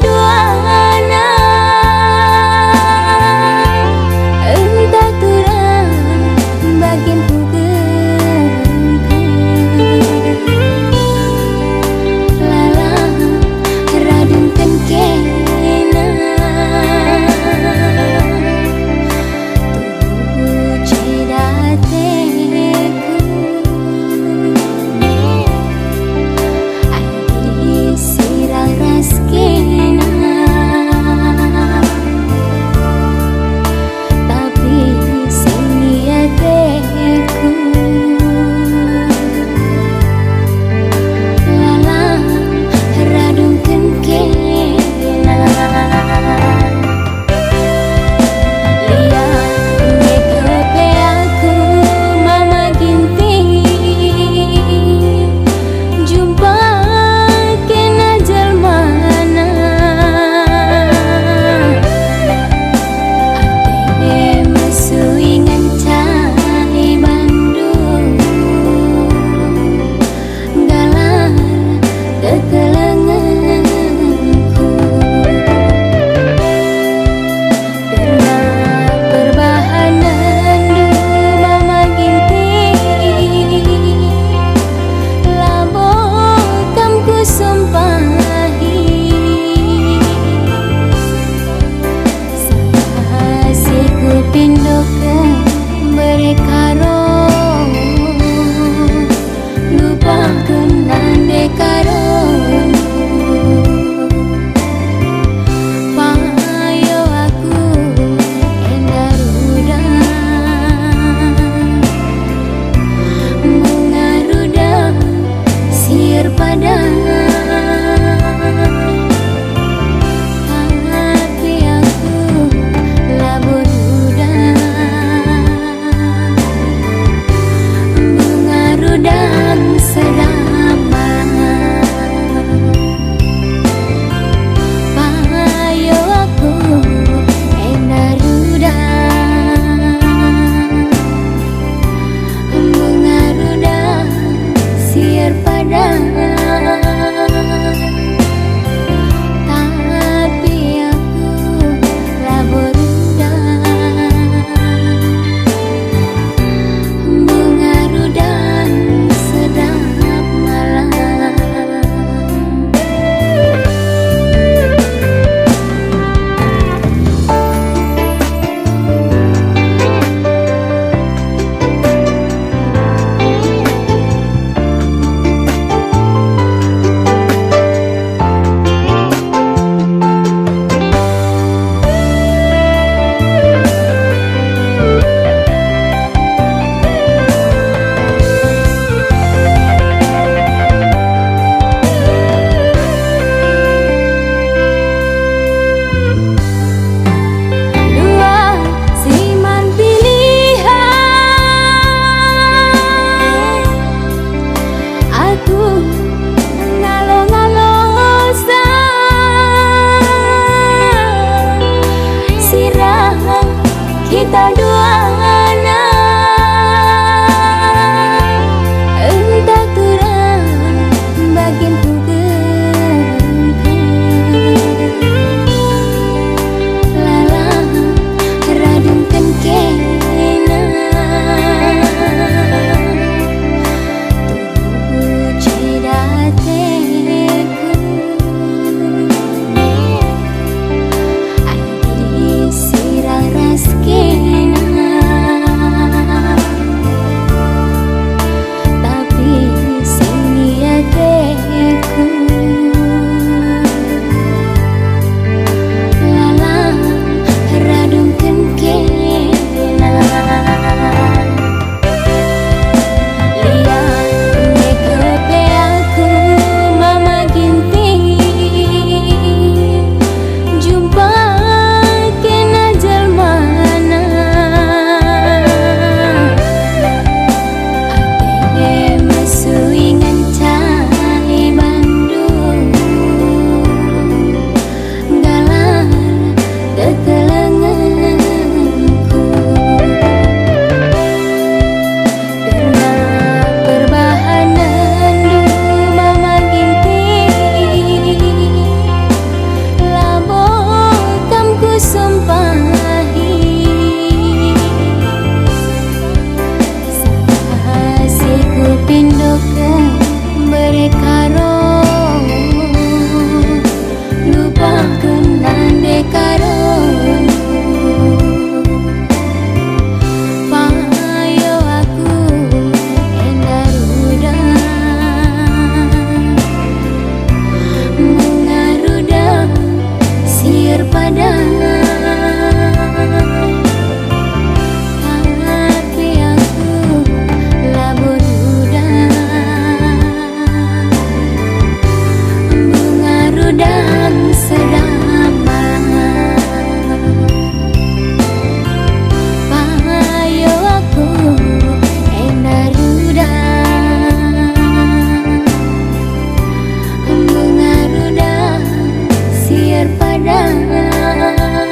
duana, entah turang bagian ku lalang radungkeun kena tubuh cedateku adi sirang raskena tapi sing niateku lalang radungkeun kena liat ngekepe aku mama ginting jumpa kena jelmana ate mesui ngancai Bandung galar kekelenganku kena perbahanan du mama ginting labokam ku sumpahi sasiku pindokeun berekaro lupakeun nande karo payo aku endar udang bunga rudang siar padang hati aku labur udang bunga rudang sedap payo aku endar udang bunga rudang siar padang tapi aku labur udang bunga rudang sedap malam. Dua siman pilihan aku ngalo-ngalosan sirah kita duana entah turang bagian ku lalang radungkeun kena tubuh cedateku adi sirang raskena padanya.